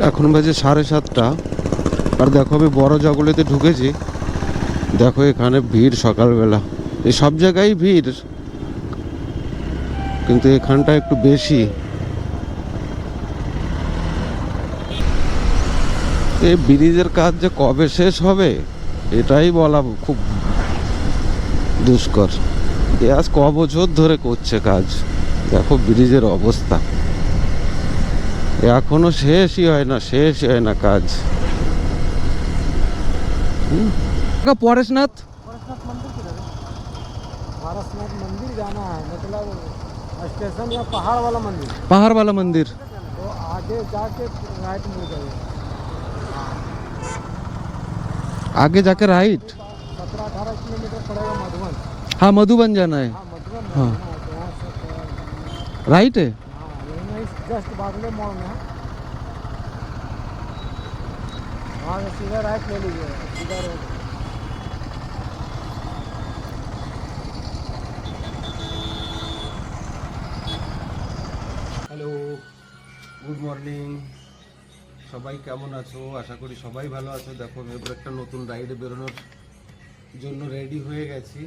এখন বাজে 7:30 আর দেখো আমি বড় জঙ্গলেতে ঢুকেছি। দেখো এখানে ভিড় সকালবেলা, এই সব জায়গায় ভিড়, কিন্তু এখানটা একটু বেশি। এই ব্রিজের কাজ যে কবে শেষ হবে এটাই বলা খুব দুষ্কর। এ আজ ক বছর ধরে করছে কাজ, দেখো ব্রিজের অবস্থা, এখনো শেষই হয় না কাজ। পরেশনাথ पारसनाथ मंदिर किधर है? पारसनाथ मंदिर जाना है, मतलब स्टेशन या पहाड़ वाला मंदिर, পাহাড়ওয়ালা মন্দির। तो आगे जाके राइट मुड़ जाइए। आगे जाके राइट। 17-18 किलोमीटर पड़ेगा मधुबन। हाँ मधुबन जाना है। हाँ मधुबन में हाँ। है ना, तो यहाँ से राइट है। हाँ यहीं जस्ट बागले मोड़ में है, वहाँ से सीधा राइट ले लीजिए, सीधा रोड। হ্যালো, গুড মর্নিং, সবাই কেমন আছো? আশা করি সবাই ভালো আছো। দেখো আমি এবার একটা নতুন রাইডে বেরোনোর জন্য রেডি হয়ে গেছি।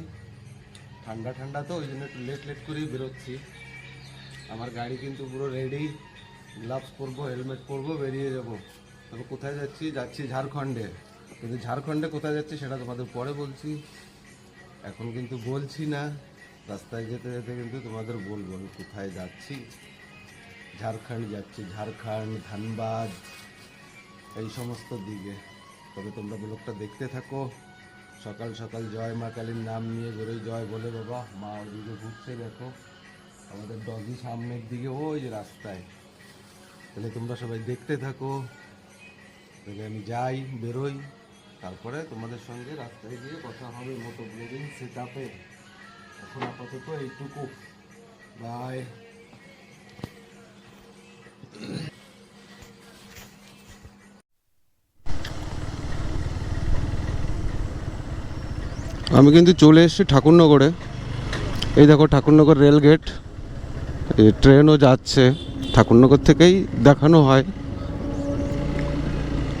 ঠান্ডা ঠান্ডা তো ওই জন্য একটু লেট করেই বেরোচ্ছি। আমার গাড়ি কিন্তু পুরো রেডি, গ্লাভস পরবো, হেলমেট পরবো, বেরিয়ে যাবো। তবে কোথায় যাচ্ছি ঝাড়খণ্ডে। কিন্তু ঝাড়খণ্ডে কোথায় যাচ্ছি সেটা তোমাদের পরে বলছি, এখন কিন্তু বলছি না। রাস্তায় যেতে যেতে কিন্তু তোমাদের বলবো আমি কোথায় যাচ্ছি। ঝাড়খণ্ড যাচ্ছি, ঝাড়খণ্ড, ধানবাদ, এই সমস্ত দিকে। তবে তোমরা ব্লগটা দেখতে থাকো। সকাল সকাল জয় মা কালীর নাম নিয়ে বেরোই, জয় বলে বাবা। মা ওইদিকে ঘুরছে, দেখো আমাদের ডগি সামনের দিকে ওই যে রাস্তায়। তাহলে তোমরা সবাই দেখতে থাকো, তাহলে আমি যাই, বেরোই, তারপরে তোমাদের সঙ্গে রাস্তায় গিয়ে কথা হবে মোটো ব্লগিং সেট আপে। এখন আপাতত এইটুকু, বাই। আমি কিন্তু চলে এসেছি ঠাকুরনগরে। এই দেখো ঠাকুরনগর রেল গেট, ট্রেনও যাচ্ছে ঠাকুরনগর থেকেই দেখানো হয়,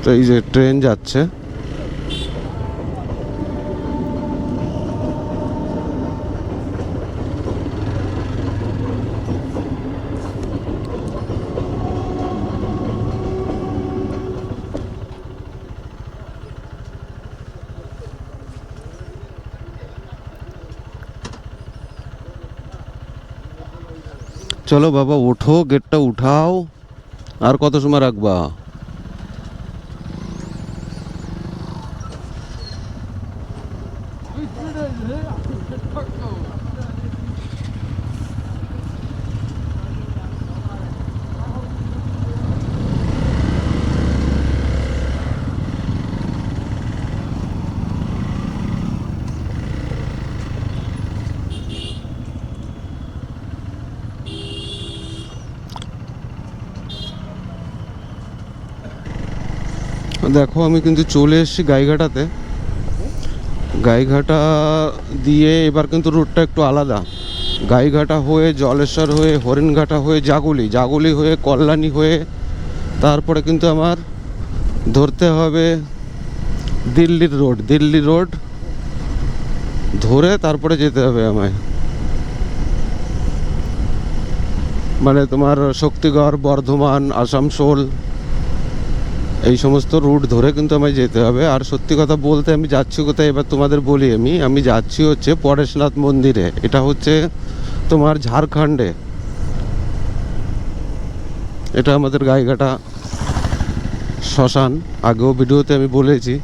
তো এই যে ট্রেন যাচ্ছে। চলো বাবা ওঠো, গেটটা উঠাও, আর কত সময় রাখবা? দেখো আমি কিন্তু চলে এসেছি গাইঘাটাতে। গাইঘাটা দিয়ে এবার কিন্তু রুটটা একটু আলাদা। গাইঘাটা হয়ে, জলেশ্বর হয়ে, হরিণঘাটা হয়ে, জাগুলি হয়ে, কল্যাণী হয়ে, তারপরে কিন্তু আমার ধরতে হবে দিল্লি রোড ধরে তারপরে যেতে হবে আমায়। মানে তোমার শক্তিগড়, বর্ধমান, আসানসোল, এই সমস্ত রুট ধরে কিন্তু আমায় যেতে হবে। আর সত্যি কথা বলতে আমি যাচ্ছি কোথায় এবার তোমাদের বলি। আমি যাচ্ছি হচ্ছে পরেশনাথ মন্দিরে। এটা হচ্ছে তোমার ঝাড়খণ্ডে, এটা আমাদের গাইঘাটা শ্মশান, আগেও ভিডিওতে আমি বলেছি।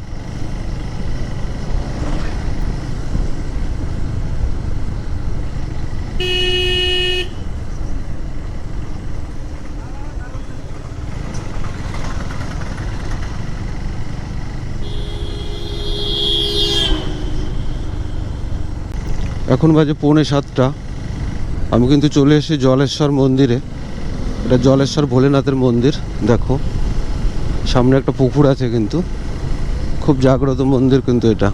এখন বাজে 6:45। আমি কিন্তু চলে এসেছি জলেশ্বর মন্দিরে। এটা জলেশ্বর ভোলেনাথের মন্দির। দেখো সামনে একটা পুকুর আছে, কিন্তু খুব জাগ্রত মন্দির কিন্তু এটা।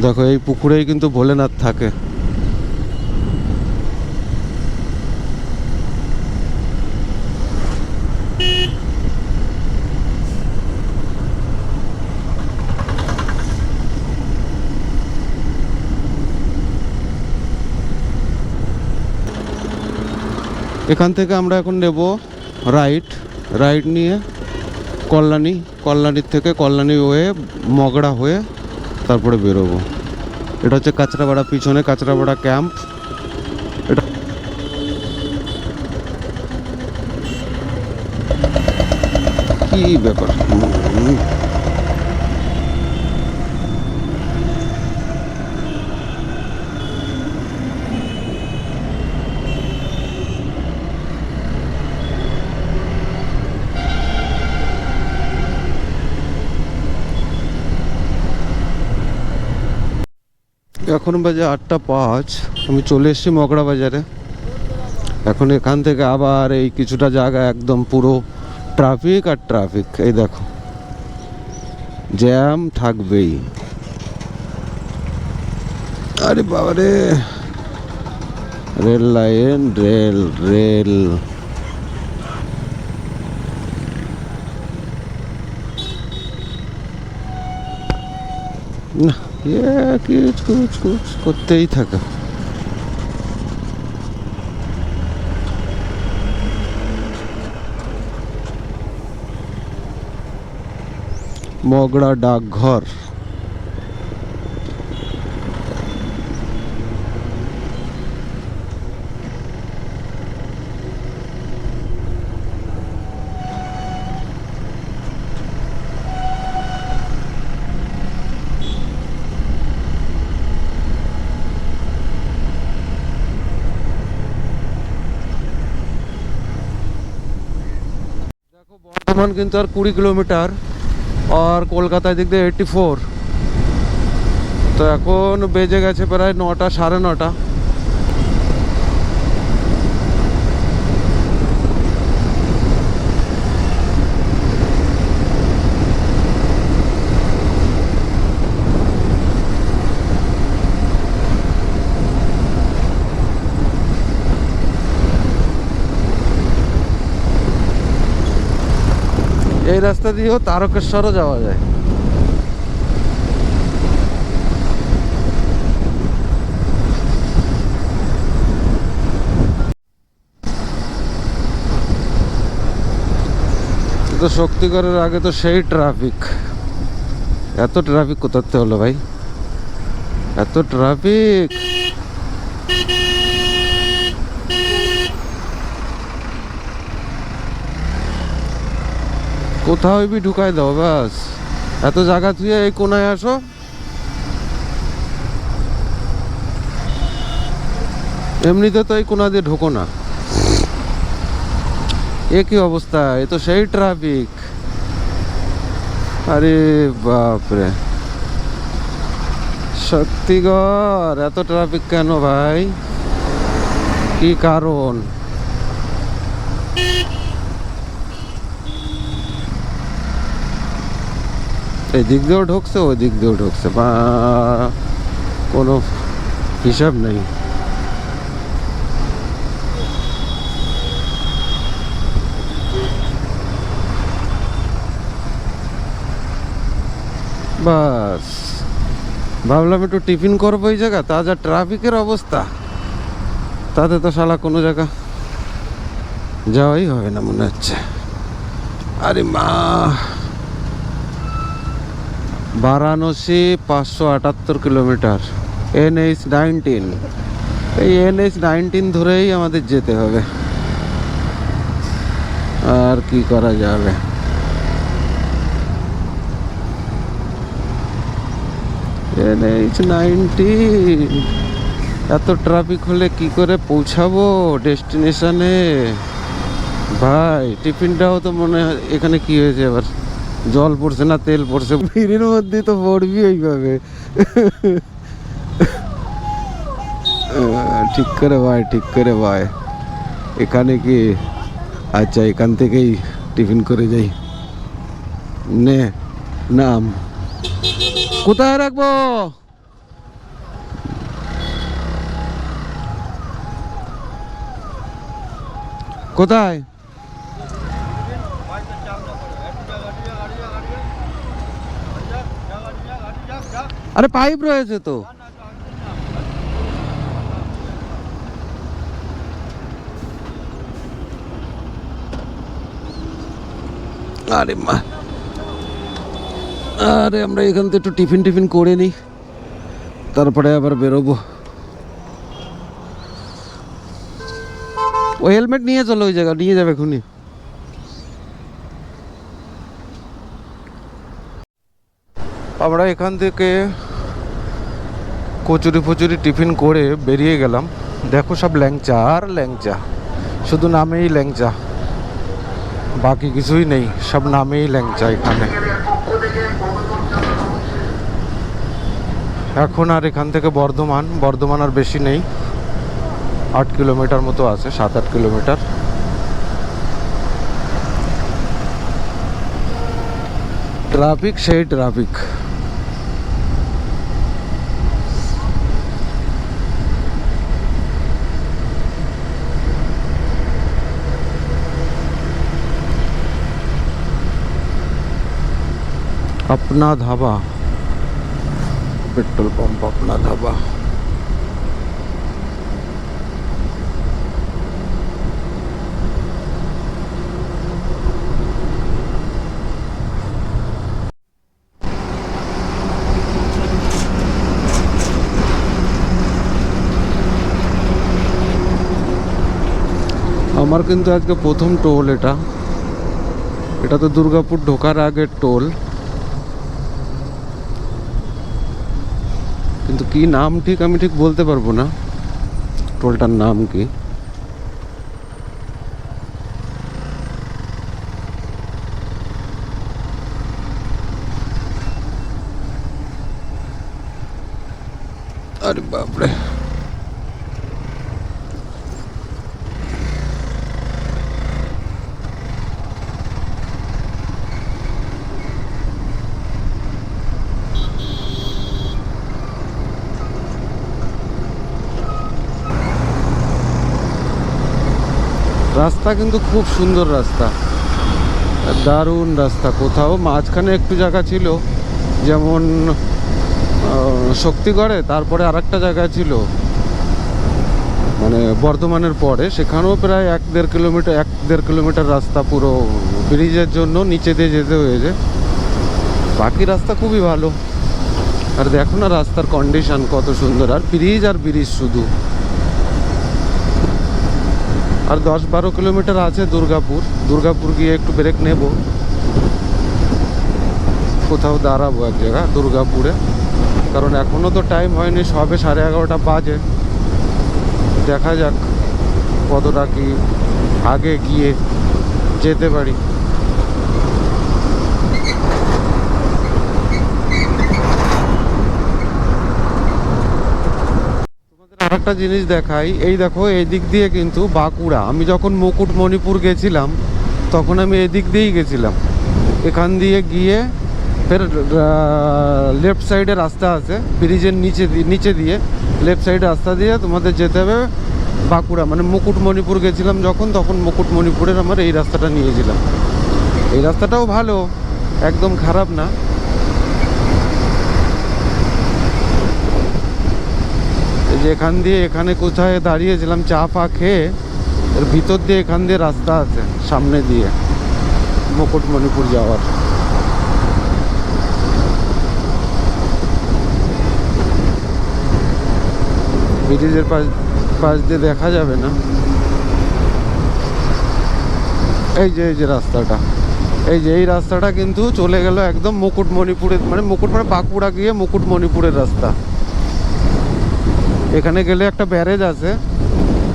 দেখো এই পুকুরেই কিন্তু ভোলেনাথ থাকে। এখান থেকে আমরা এখন নেব রাইট নিয়ে কল্যাণীর থেকে কল্যাণী হয়ে মগড়া হয়ে তারপরে বেরোবো। এটা হচ্ছে কাঁচরাপাড়া, পিছনে কাঁচরাপাড়া ক্যাম্প। এটা কি ব্যাপার, এখন বাজে 8:05। আমি চলে এসেছি মগড়া বাজারে। এখন এখান থেকে আবার এই কিছুটা জায়গা একদম পুরো ট্রাফিক আর ট্রাফিক। এই দেখো, জ্যাম থাকবেই। আরে বাবারে, রেল লাইন, রেল না, কুছ করতেই থাকে। মগড়া ডাকঘর। বর্ধমান কিন্তু আর 20 কিলোমিটার, আর কলকাতায় দিক দিয়ে 84। তো এখন বেজে গেছে প্রায় 9টা, সাড়ে 9টা। এই রাস্তা দিয়েও তারকেশ্বরও যাওয়া যায়। তো শক্তিগড়ের আগে তো সেই ট্রাফিক। এত ট্রাফিক কোথাতে হলো ভাই, এত ট্রাফিক। কোথাও বি ঢুকাই দাও বাস, এত জায়গা তুই এই কোনায় আসো। এমনিতে তো এই কোনা দিয়ে ঢোকো না। এ কি অবস্থা, এ তো সেই ট্রাফিক। আরে বাপরে, শক্তিগড় এত ট্রাফিক কেন ভাই, কি কারণ? এই দিক দিয়েও ঢুকছে, ওই দিক দিয়েও ঢুকছে, বা কোনো হিসাব নেই। বাস ভাবলাম একটু টিফিন করবো এই জায়গা, তা যা ট্রাফিকের অবস্থা, তাতে তো শালা কোনো জায়গা যাওয়াই হবে না মনে হচ্ছে। আরে মা, বারাণসী 578 কিলোমিটার, NH-19। এই NH-19 ধরেই আমাদের যেতে হবে, আর কি করা যাবে। NH-19, এত ট্রাফিক হলে কি করে পৌঁছাবো ডেস্টিনেশনে ভাই? টিফিনটাও তো মনে হয় এখানে কি হয়েছে, এবার জল পড়ছে না তেল পড়ছে, ভিড়ের মধ্যে তো পড়বি ওইভাবে। ঠিক করে ভাই, ঠিক করে ভাই। এখানে কি, আচ্ছা এখান থেকেই টিফিন করে যাই। নে নাম, কোথায় রাখবো? কোথায়? আরে পাইপ রয়েছে তো। আরে মা, আরে আমরা এখান থেকে একটু টিফিন করে নিই, তারপরে আবার বেরোবো। ও হেলমেট নিয়ে চলো, ওই জায়গা নিয়ে যাবে এখনই। আমরা এখান থেকে কচুরি টিফিন করে বেরিয়ে গেলাম। দেখো সব ল্যাংচা আর ল্যাংচা, শুধু নামেই ল্যাংচা, বাকি কিছুই নেই, সব নামেই ল্যাংচা এখানে। এখন আর এখান থেকে বর্ধমান আর বেশি নেই, 8 কিলোমিটার মতো আছে, 7-8 কিলোমিটার। ট্রাফিক সেই ট্রাফিক। अपना ढाबा, पेट्रोल पंप अपना ढाबा। আমার কিন্তু আজকে প্রথম টোল এটা তো দুর্গাপুর ঢোকার আগের টোল, কিন্তু কি নাম ঠিক আমি ঠিক বলতে পারবো না, টোলটার নাম কি। আরে বাপরে, রাস্তা কিন্তু খুব সুন্দর রাস্তা, দারুণ রাস্তা। কোথাও মাঝখানে একটু জায়গা ছিল, যেমন শক্তিগড়ে, তারপরে আরেকটা জায়গা ছিল মানে বর্ধমানের পরে, সেখানেও প্রায় 1-1.5 কিলোমিটার রাস্তা পুরো ব্রিজের জন্য নিচে দিয়ে যেতে হয়েছে। বাকি রাস্তা খুবই ভালো। আর দেখো না রাস্তার কন্ডিশন কত সুন্দর, আর ব্রিজ শুধু। আর 10-12 কিলোমিটার আছে দুর্গাপুর গিয়ে একটু ব্রেক নেব, কোথাও দাঁড়াবো এক জায়গা দুর্গাপুরে, কারণ এখনও তো টাইম হয়নি, সবে 11:30 বাজে। দেখা যাক কতটা কি আগে গিয়ে যেতে পারি। আরেকটা জিনিস দেখাই, এই দেখো এই দিক দিয়ে কিন্তু বাঁকুড়া। আমি যখন মুকুটমণিপুর গেছিলাম তখন আমি এদিক দিয়েই গেছিলাম, এখান দিয়ে গিয়ে ফের লেফট সাইডে রাস্তা আছে ব্রিজের নিচে দিয়ে লেফট সাইডে রাস্তা দিয়ে তোমাদের যেতে হবে বাঁকুড়া। মানে মুকুটমণিপুর গেছিলাম তখন মুকুটমণিপুরের আমার এই রাস্তাটা নিয়েছিলাম। এই রাস্তাটাও ভালো, একদম খারাপ না। যে এখান দিয়ে এখানে কোথায় দাঁড়িয়েছিলাম চা ফা খেয়ে, এর ভিতর দিয়ে এখান দিয়ে রাস্তা আছে সামনে দিয়ে মুকুটমণিপুর যাওয়ার। ব্রিজের পাশ দিয়ে দেখা যাবে না। এই যে রাস্তাটা, এই রাস্তাটা কিন্তু চলে গেল একদম মুকুটমণিপুরের, মানে বাঁকুড়া গিয়ে মুকুটমণিপুরের রাস্তা। এখানে গেলে একটা ব্যারেজ আছে,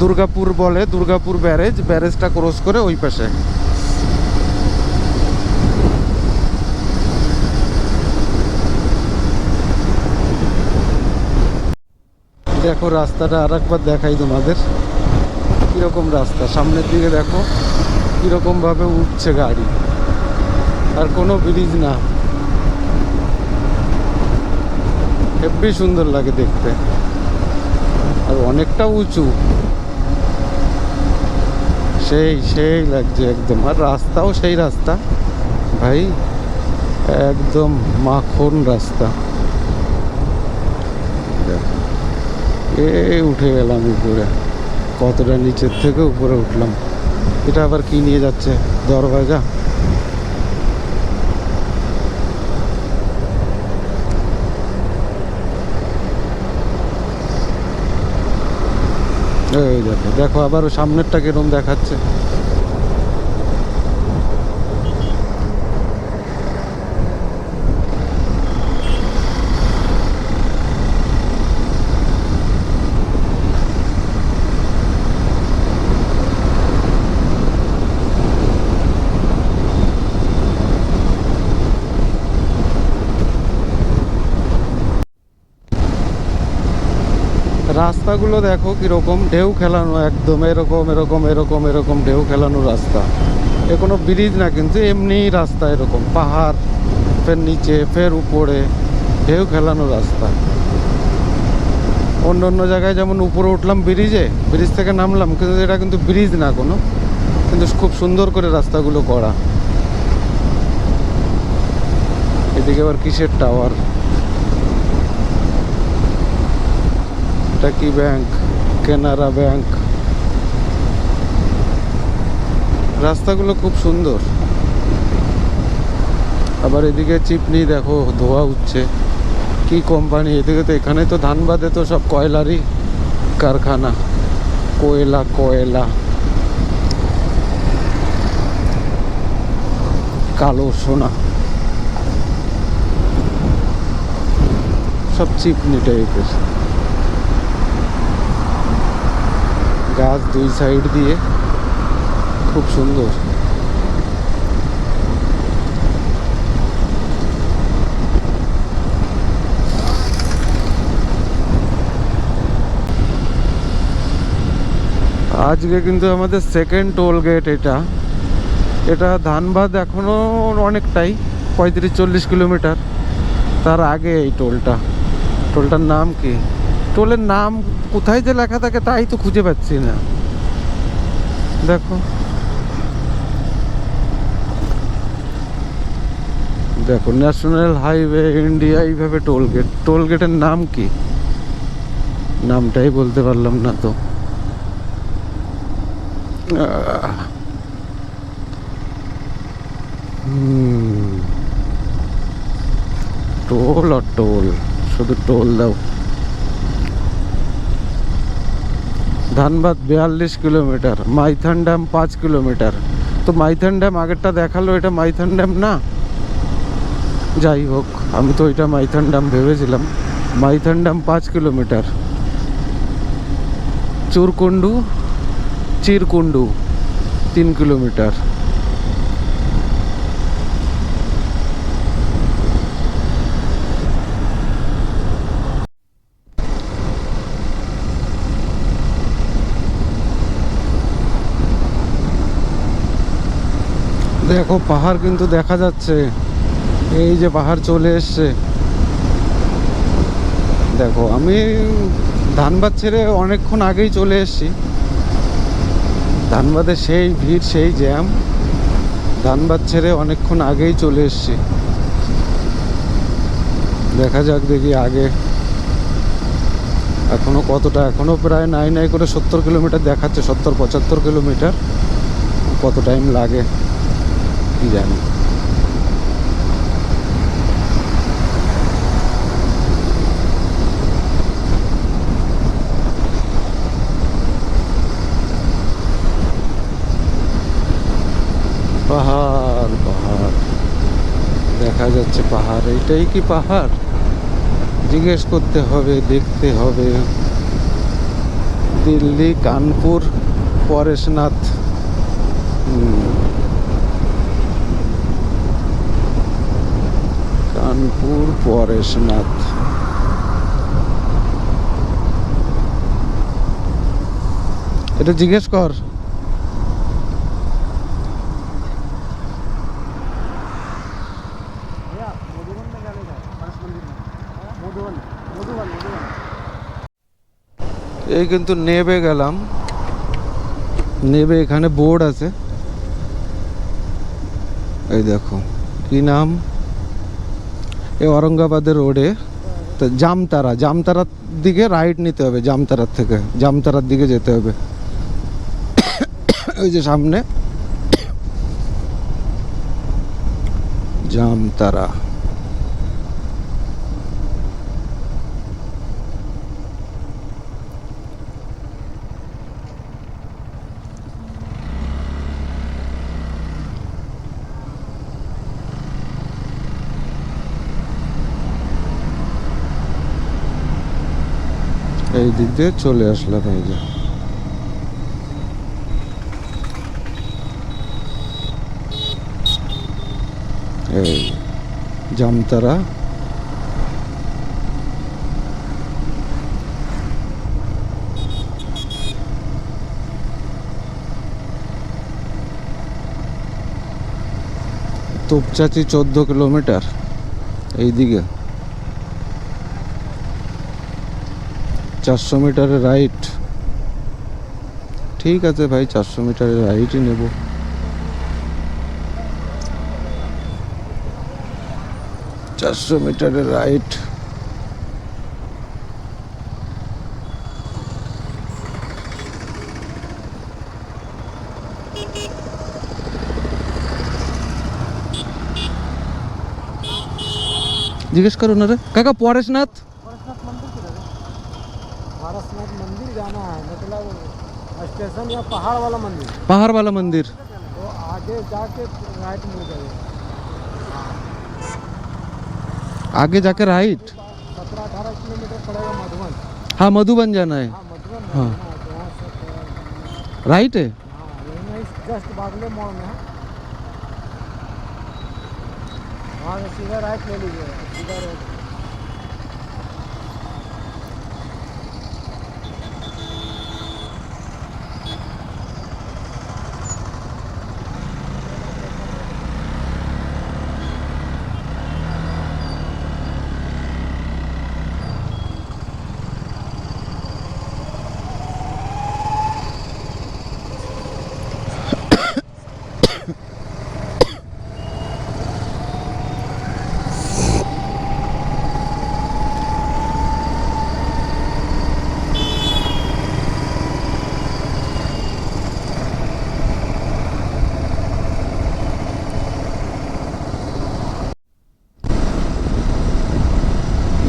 দুর্গাপুর বলে, দুর্গাপুর ব্যারেজটা ক্রস করে ওই পাশে। দেখো রাস্তাটা আর একবার দেখাই তোমাদের, কিরকম রাস্তা। সামনের দিকে দেখো কিরকম ভাবে উঠছে গাড়ি, আর কোনো ব্রিজ না। হেব্বি সুন্দর লাগে দেখতে, আর অনেকটা উঁচু, সেই লাগছে একদম। আর রাস্তাও সেই রাস্তা ভাই, একদম মাখন রাস্তা। উঠে গেলাম উপরে, কতটা নিচের থেকে উপরে উঠলাম। এটা আবার কি নিয়ে যাচ্ছে, দরওয়াজা। এই দেখো দেখো আবার ও সামনেরটা কিরম দেখাচ্ছে। রাস্তাগুলো দেখো কিরকম ঢেউ খেলানো, একদম এরকম এরকম এরকম এরকম ঢেউ খেলানো রাস্তা। এ কোনো ব্রিজ না, কিন্তু এমনি রাস্তা, এরকম পাহাড়, ফের নিচে ফের উপরে, ঢেউ খেলানো রাস্তা। অন্য অন্য জায়গায় যেমন উপরে উঠলাম ব্রিজে, ব্রিজ থেকে নামলাম, কিন্তু এটা কিন্তু ব্রিজ না কোনো, কিন্তু খুব সুন্দর করে রাস্তাগুলো করা। এদিকে আবার কিসের টাওয়ার, এটা কি ব্যাংক? কানাড়া ব্যাংক। রাস্তাগুলো খুব সুন্দর। আবার এদিকে চিপনি দেখো ধোয়া উঠছে, কি কোম্পানি এদিকে? তো এখানে তো ধানবাদে তো সব কয়লারই কারখানা, কয়লা কয়লা, কালো সোনা, সব চিপনি টাইপের। গাছ দুই সাইড দিয়ে খুব সুন্দর। আজকে কিন্তু আমাদের সেকেন্ড টোল গেট এটা। এটা ধানবাদ এখনো অনেকটাই, 35-40 কিলোমিটার তার আগে এই টোলটা। টোলটার নাম কি? টোলের নাম কোথায় যে লেখা থাকে তাই তো খুঁজে পাচ্ছি না। দেখো দেখো ন্যাশনাল হাইওয়ে ইন্ডিয়া, এইভাবে টোল গেট। টোল গেটের নাম কি? নামটাই বলতে পারলাম না তো। টোল আর টোল, শুধু টোল দাও। Dhanbad 42 kilometre, Maithon dam 5 kilometre. তো মাইথন ড্যাম আগেরটা দেখালো, এটা মাইথন ড্যাম না। যাই হোক, আমি তো এটা মাইথন ড্যাম ভেবেছিলাম। Maithon dam 5 kilometre. Chirkunda 3 kilometre. দেখো পাহাড় কিন্তু দেখা যাচ্ছে, এই যে পাহাড় চলে এসছে। দেখো আমি ধানবাদ ছেড়ে অনেকক্ষণ আগেই চলে এসেছি। ধানবাদে সেই ভিড়, সেই জ্যাম। ধানবাদ ছেড়ে অনেকক্ষণ আগেই চলে এসেছি। দেখা যাক, দেখি আগে এখনো কতটা। এখনো প্রায় নাই নাই করে 70 কিলোমিটার দেখাচ্ছে, 70-75 কিলোমিটার। কত টাইম লাগে কি জানি। পাহাড় পাহাড় দেখা যাচ্ছে, পাহাড়। এইটাই কি পাহাড়? জিজ্ঞেস করতে হবে, দেখতে হবে। দিল্লি কানপুর পরেশনাথ। কানপুর পরেশনাথ। এটা জিজ্ঞেস কর। এই কিন্তু নেবে গেলাম, নেবে এখানে বোর্ড আছে, এই দেখো কি নাম, এই ঔরঙ্গাবাদের রোডে। তো জামতারা, জামতারার দিকে রাইট নিতে হবে, জামতারার থেকে জামতারার দিকে যেতে হবে। ওই যে সামনে জামতারা। এই দিক দিয়ে চলে আসলাম। এই যে এই জামতারা। তোপচাচি 14 কিলোমিটার এইদিকে, 400 মিটারের রাইট। ঠিক আছে ভাই, 400 মিটারের রাইটই নেব। চারশো মিটারের রাইট। জিজ্ঞেস করো না রে কাকা, পরেশনাথ। पारसनाथ मंदिर किधर है? पारसनाथ मंदिर जाना है, मतलब स्टेशन या पहाड़ वाला मंदिर, পাহাড় वाला मंदिर। तो आगे जाके राइट मुड़ जाइए। आगे जाके राइट। 17-18 किलोमीटर पड़ेगा मधुबन। हाँ मधुबन जाना है। हाँ मधुबन हाँ। जाना है, तो वहाँ से राइट है। हाँ यही नहीं, जस्ट बागले मोड़ में है, वहाँ से सीधा राइट ले लीजिए, सीधा रोड।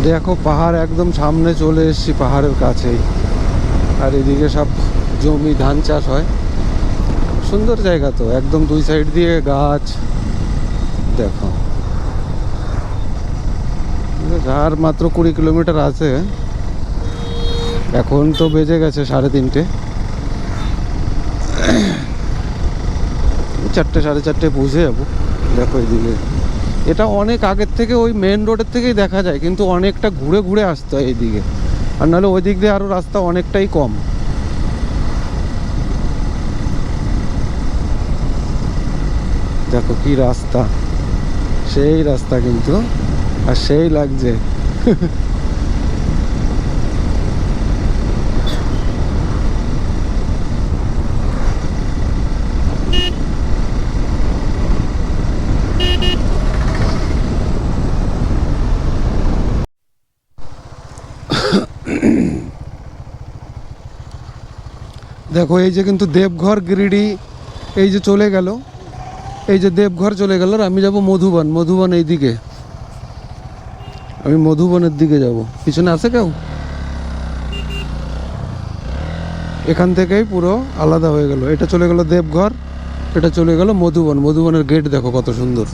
দেখো পাহাড় একদম সামনে চলে এসেছি, পাহাড়ের কাছেই। আর এদিকে সব জমি, ধান চাষ হয়। সুন্দর জায়গা তো, একদম দুই সাইড দিয়ে গাছ। দেখো আর মাত্র 20 কিলোমিটার আছে। এখন তো বেজে গেছে 3:30। 4টে 4:30 পৌঁছে যাবো। দেখো এইদিকে, এটা অনেক আগের থেকে ওই মেন রোডের থেকেই দেখা যায়, কিন্তু অনেকটা ঘুরে ঘুরে আসতে হয় এইদিকে, আর নাহলে ওই দিক দিয়ে আরও রাস্তা অনেকটাই কম। দেখো কি রাস্তা, সেই রাস্তা কিন্তু, আর সেই লাগছে। দেখো এই যে কিন্তু দেবঘর গিরিডি এই যে চলে গেল, এই যে দেবঘর চলে গেল, আর আমি যাব মধুবন। মধুবন এইদিকে, আমি মধুবনের দিকে যাব। পিছনে আছে কেউ? এখান থেকেই পুরো আলাদা হয়ে গেল। এটা চলে গেল দেবঘর, এটা চলে গেল মধুবন। মধুবনের গেট দেখো কত সুন্দর।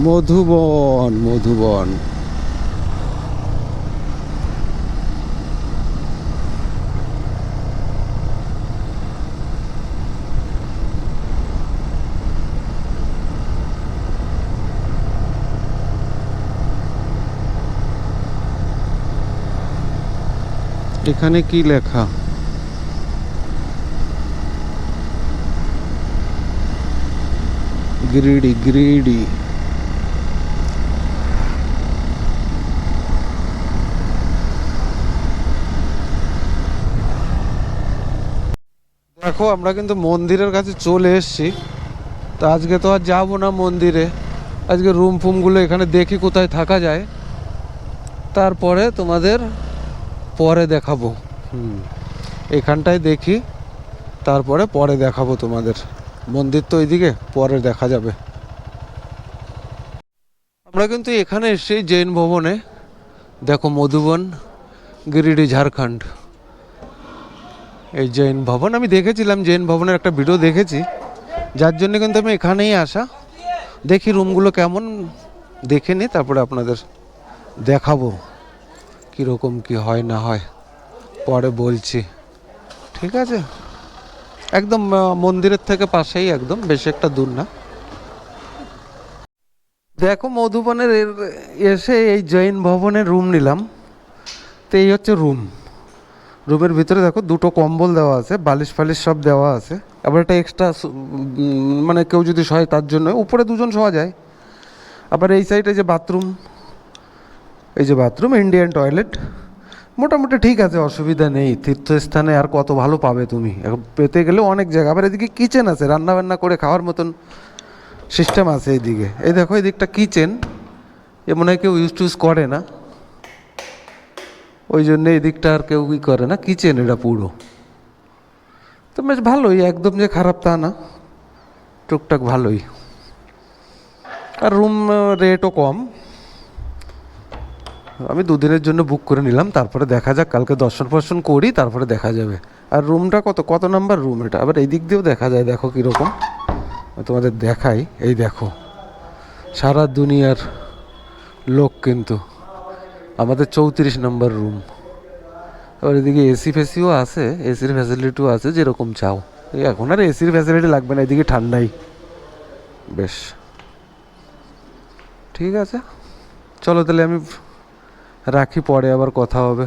মধুবন, মধুবন। এখানে কি লেখা? গিরিডি, গিরিডি। দেখো আমরা কিন্তু মন্দিরের কাছে চলে এসেছি। তো আজকে তো আর যাবো না মন্দিরে, আজকে রুম ফুমগুলো এখানে দেখি কোথায় থাকা যায়, তারপরে তোমাদের পরে দেখাবো। এখানটায় দেখি, তারপরে পরে দেখাবো তোমাদের। মন্দির তো এইদিকে, পরে দেখা যাবে। আমরা কিন্তু এখানে এসেছি জৈন ভবনে। দেখো মধুবন, গিরিডি, ঝাড়খণ্ড। এই জৈন ভবন আমি দেখেছিলাম, জৈন ভবনের একটা ভিডিও দেখেছি, যার জন্য কিন্তু আমি এখানেই আসা। দেখি রুমগুলো কেমন, দেখে নিই, তারপরে আপনাদের দেখাবো কীরকম কি হয় না হয়, পরে বলছি। ঠিক আছে, একদম মন্দিরের থেকে পাশেই, একদম বেশি একটা দূর না। দেখো মধুবনের এসে এই জৈন ভবনের রুম নিলাম। তো এই হচ্ছে রুম। রুমের ভিতরে দেখো দুটো কম্বল দেওয়া আছে, বালিশ ফালিশ সব দেওয়া আছে। আবার একটা এক্সট্রা মানে কেউ যদি শোয় তার জন্য উপরে দুজন শোয়া যায়। আবার এই সাইডে যে বাথরুম, এই যে বাথরুম, ইন্ডিয়ান টয়লেট, মোটামুটি ঠিক আছে, অসুবিধা নেই। তীর্থস্থানে আর কত ভালো পাবে তুমি, এখন পেতে গেলে অনেক জায়গা। আবার এদিকে কিচেন আছে, রান্না বান্না করে খাওয়ার মতন সিস্টেম আছে এইদিকে। এই দেখো এই দিকটা কিচেন, এ মনে হয় কেউ ইউজ করে না, ওই জন্য এই দিকটা আর কেউ করে না। কিচেন এটা পুরো, তো বেশ ভালোই, একদম যে খারাপ তা না, টুকটাক ভালোই। আর রুম রেটও কম। আমি দুদিনের জন্য বুক করে নিলাম, তারপরে দেখা যাক, কালকে দর্শন ফর্শন করি, তারপরে দেখা যাবে। আর রুমটা কত নাম্বার রুম এটা, আবার এই দিক দিয়েও দেখা যায়, দেখো কীরকম তোমাদের দেখাই। এই দেখো সারা দুনিয়ার লোক, কিন্তু আমাদের 34 নম্বর রুম। আবার এদিকে এসি ফেসিও আছে, এসির ফ্যাসিলিটিও আছে, যেরকম চাও। এখন আর এসির ফ্যাসিলিটি লাগবে না, এদিকে ঠান্ডাই বেশ। ঠিক আছে, চলো তাহলে আমি রাখি, পরে আবার কথা হবে।